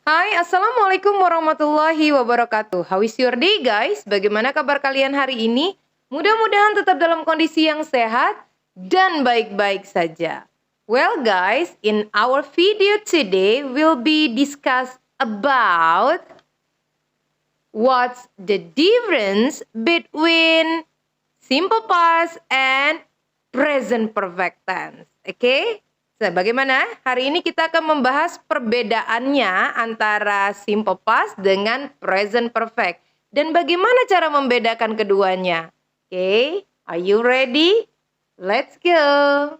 Hai, Assalamualaikum warahmatullahi wabarakatuh. How is your day, guys? Bagaimana kabar kalian hari ini? Mudah-mudahan tetap dalam kondisi yang sehat dan baik-baik saja. Well, guys, in our video today, we'll be discuss about what's the difference between simple past and present perfect tense. Oke? So, bagaimana? Hari ini kita akan membahas perbedaannya antara simple past dengan present perfect. Dan bagaimana cara membedakan keduanya? Oke, are you ready? Let's go!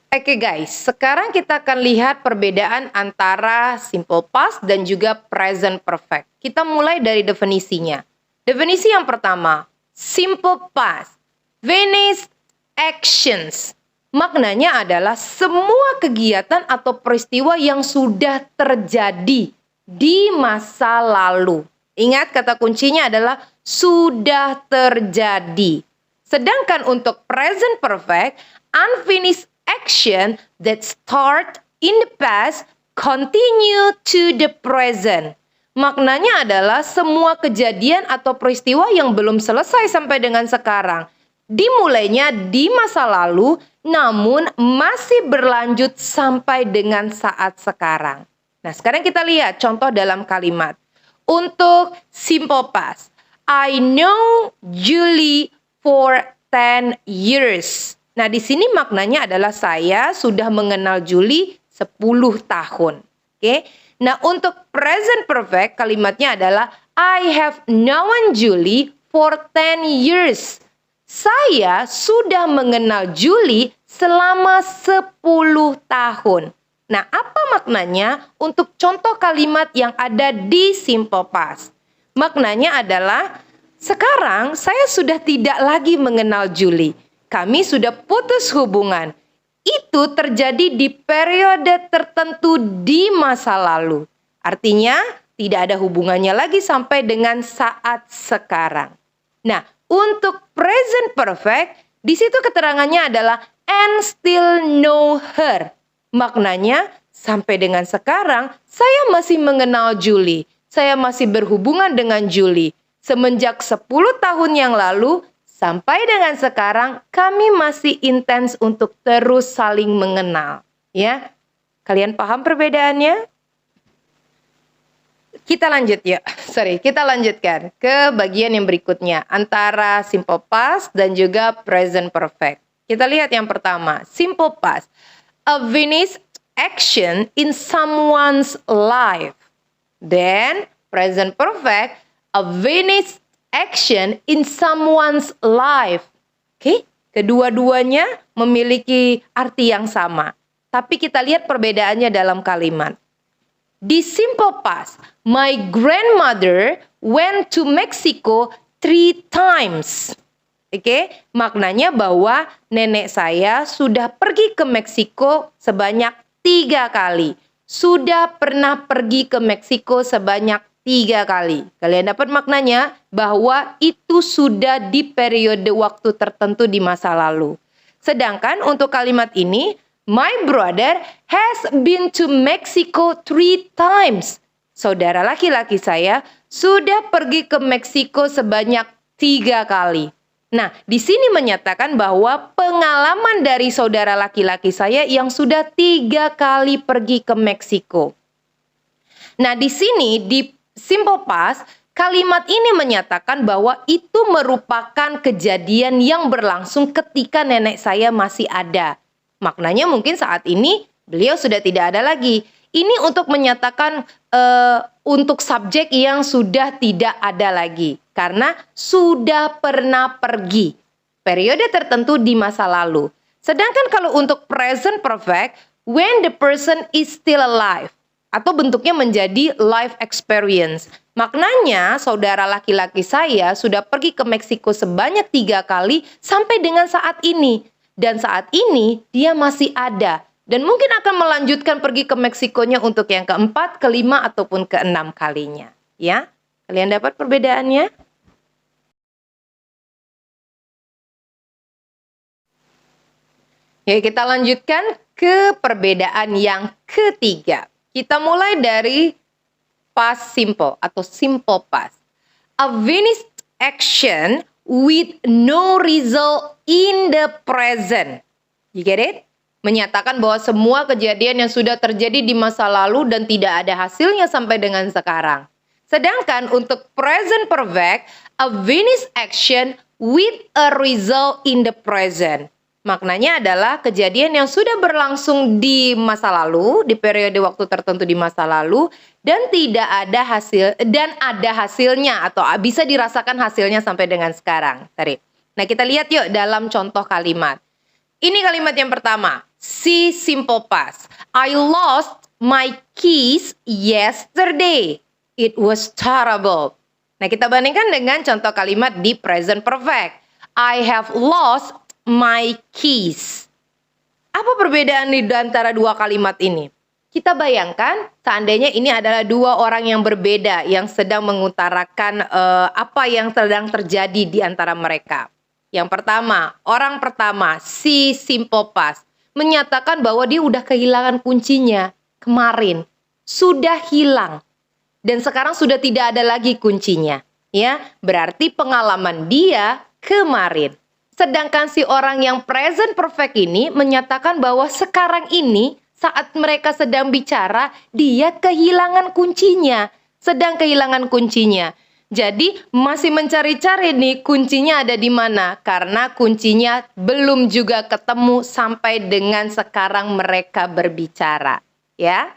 Oke guys, sekarang kita akan lihat perbedaan antara simple past dan juga present perfect. Kita mulai dari definisinya. Definisi yang pertama, simple past, finished actions. Maknanya adalah semua kegiatan atau peristiwa yang sudah terjadi di masa lalu. Ingat, kata kuncinya adalah sudah terjadi. Sedangkan untuk present perfect, unfinished action that start in the past continue to the present. Maknanya adalah semua kejadian atau peristiwa yang belum selesai sampai dengan sekarang. Dimulainya di masa lalu, namun masih berlanjut sampai dengan saat sekarang. Nah, sekarang kita lihat contoh dalam kalimat. Untuk simple past, I know Julie for 10 years. Nah, di sini maknanya adalah saya sudah mengenal Julie 10 tahun. Oke. Nah, untuk present perfect kalimatnya adalah I have known Julie for 10 years. Saya sudah mengenal Julie selama 10 tahun. Nah, apa maknanya untuk contoh kalimat yang ada di simple past? Maknanya adalah sekarang saya sudah tidak lagi mengenal Julie. Kami sudah putus hubungan. Itu terjadi di periode tertentu di masa lalu. Artinya, tidak ada hubungannya lagi sampai dengan saat sekarang. Nah, untuk present perfect, di situ keterangannya adalah and still know her. Maknanya, sampai dengan sekarang, saya masih mengenal Julie. Saya masih berhubungan dengan Julie. Semenjak 10 tahun yang lalu, sampai dengan sekarang, kami masih intens untuk terus saling mengenal. Ya, kalian paham perbedaannya? Kita lanjutkan ke bagian yang berikutnya. Antara simple past dan juga present perfect. Kita lihat yang pertama, simple past. A finished action in someone's life. Then, present perfect, a finished action in someone's life. Oke, kedua-duanya memiliki arti yang sama. Tapi kita lihat perbedaannya dalam kalimat. Di simple past, my grandmother went to Mexico 3 times. Oke, maknanya bahwa nenek saya sudah pergi ke Meksiko sebanyak 3 kali. Sudah pernah pergi ke Meksiko sebanyak 3 kali. Kalian dapat maknanya bahwa itu sudah di periode waktu tertentu di masa lalu. Sedangkan untuk kalimat ini, my brother has been to Mexico 3 times. Saudara laki-laki saya sudah pergi ke Meksiko sebanyak 3 kali. Nah, di sini menyatakan bahwa pengalaman dari saudara laki-laki saya yang sudah 3 kali pergi ke Meksiko. Nah, di sini di simple past, kalimat ini menyatakan bahwa itu merupakan kejadian yang berlangsung ketika nenek saya masih ada. Maknanya mungkin saat ini beliau sudah tidak ada lagi. Ini untuk menyatakan untuk subjek yang sudah tidak ada lagi. Karena sudah pernah pergi. Periode tertentu di masa lalu. Sedangkan kalau untuk present perfect, when the person is still alive. Atau bentuknya menjadi life experience. Maknanya saudara laki-laki saya sudah pergi ke Meksiko sebanyak 3 kali sampai dengan saat ini. Dan saat ini dia masih ada. Dan mungkin akan melanjutkan pergi ke Meksikonya untuk yang keempat, kelima, ataupun keenam kalinya. Ya. Kalian dapat perbedaannya? Oke, kita lanjutkan ke perbedaan yang ketiga. Kita mulai dari past simple atau simple past. A finished action with no result in the present. You get it? Menyatakan bahwa semua kejadian yang sudah terjadi di masa lalu dan tidak ada hasilnya sampai dengan sekarang. Sedangkan untuk present perfect, a finished action with a result in the present. Maknanya adalah kejadian yang sudah berlangsung di masa lalu, di periode waktu tertentu di masa lalu, dan tidak ada hasil dan ada hasilnya atau bisa dirasakan hasilnya sampai dengan sekarang. Nah, kita lihat yuk dalam contoh kalimat. Ini kalimat yang pertama, si simple past. I lost my keys yesterday. It was terrible. Nah, kita bandingkan dengan contoh kalimat di present perfect. I have lost my keys. Apa perbedaan di antara dua kalimat ini? Kita bayangkan seandainya ini adalah dua orang yang berbeda yang sedang mengutarakan apa yang sedang terjadi di antara mereka. Yang pertama, orang pertama, si simple past, menyatakan bahwa dia udah kehilangan kuncinya kemarin. Sudah hilang. Dan sekarang sudah tidak ada lagi kuncinya. Ya, berarti pengalaman dia kemarin. Sedangkan si orang yang present perfect ini menyatakan bahwa sekarang ini saat mereka sedang bicara, dia kehilangan kuncinya. Sedang kehilangan kuncinya. Jadi masih mencari-cari nih kuncinya ada di mana. Karena kuncinya belum juga ketemu sampai dengan sekarang mereka berbicara. Ya,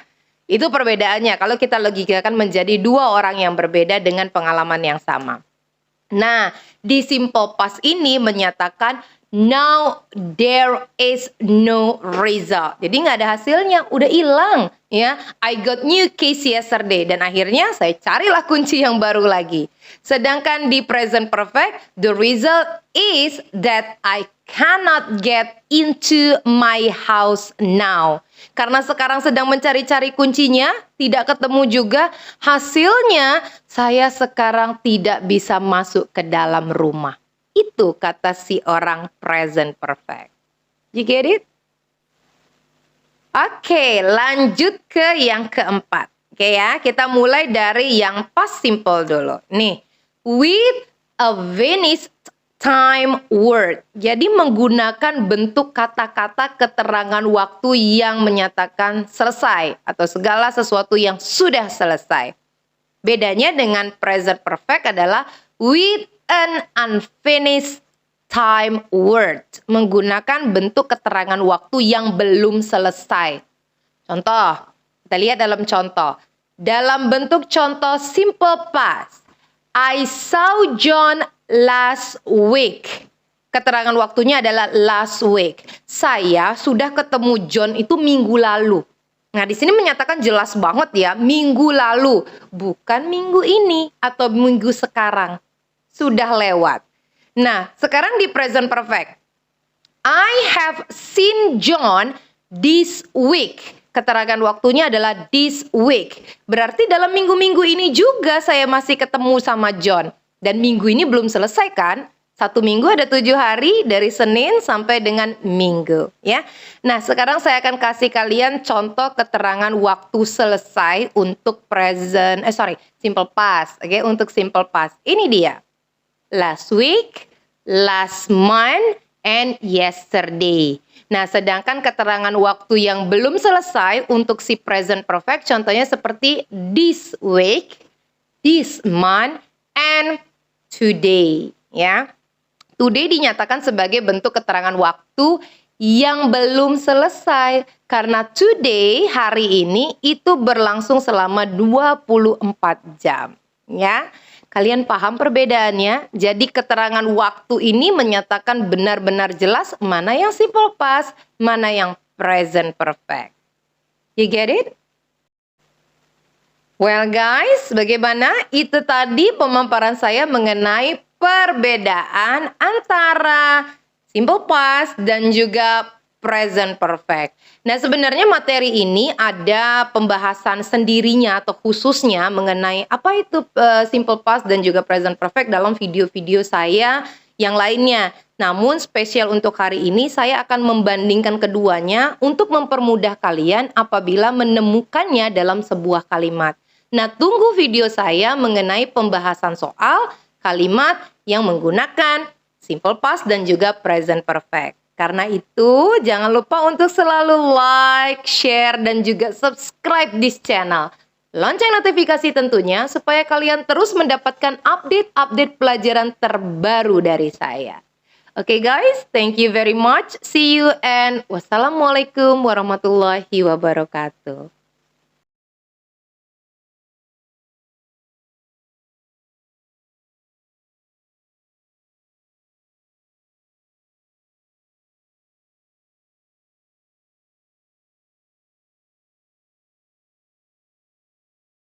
itu perbedaannya. Kalau kita logikakan menjadi dua orang yang berbeda dengan pengalaman yang sama. Nah, di simple past ini menyatakan now there is no result. Jadi nggak ada hasilnya, udah hilang. Ya, I got new keys yesterday. Dan akhirnya saya carilah kunci yang baru lagi. Sedangkan di present perfect, the result is that I cannot get into my house now. Karena sekarang sedang mencari-cari kuncinya, tidak ketemu juga. Hasilnya, saya sekarang tidak bisa masuk ke dalam rumah. Itu kata si orang present perfect. You get it? Oke, lanjut ke yang keempat. Oke ya, kita mulai dari yang past simple dulu. Nih, with a finished time word. Jadi menggunakan bentuk kata-kata keterangan waktu yang menyatakan selesai atau segala sesuatu yang sudah selesai. Bedanya dengan present perfect adalah with an unfinished time word. Menggunakan bentuk keterangan waktu yang belum selesai. Contoh, kita lihat dalam contoh. Dalam bentuk contoh simple past. I saw John last week. Keterangan waktunya adalah last week. Saya sudah ketemu John itu minggu lalu. Nah, di sini menyatakan jelas banget ya, minggu lalu, bukan minggu ini atau minggu sekarang. Sudah lewat. Nah, sekarang di present perfect. I have seen John this week. Keterangan waktunya adalah this week. Berarti dalam minggu-minggu ini juga saya masih ketemu sama John. Dan minggu ini belum selesai kan? 1 minggu ada 7 hari dari Senin sampai dengan Minggu. Ya. Nah, sekarang saya akan kasih kalian contoh keterangan waktu selesai untuk simple past. Oke, untuk simple past. Ini dia. Last week, last month, and yesterday. Nah, sedangkan keterangan waktu yang belum selesai untuk si present perfect, contohnya seperti this week, this month, and today. Ya, today dinyatakan sebagai bentuk keterangan waktu yang belum selesai. Karena today, hari ini, itu berlangsung selama 24 jam. Ya, kalian paham perbedaannya? Jadi keterangan waktu ini menyatakan benar-benar jelas mana yang simple past, mana yang present perfect. You get it? Well guys, bagaimana? Itu tadi pemaparan saya mengenai perbedaan antara simple past dan juga present perfect. Nah, sebenarnya materi ini ada pembahasan sendirinya atau khususnya mengenai apa itu simple past dan juga present perfect dalam video-video saya yang lainnya. Namun spesial untuk hari ini saya akan membandingkan keduanya untuk mempermudah kalian apabila menemukannya dalam sebuah kalimat. Nah, tunggu video saya mengenai pembahasan soal kalimat yang menggunakan simple past dan juga present perfect. Karena itu, jangan lupa untuk selalu like, share, dan juga subscribe this channel. Lonceng notifikasi tentunya supaya kalian terus mendapatkan update-update pelajaran terbaru dari saya. Oke guys, thank you very much. See you and wassalamualaikum warahmatullahi wabarakatuh.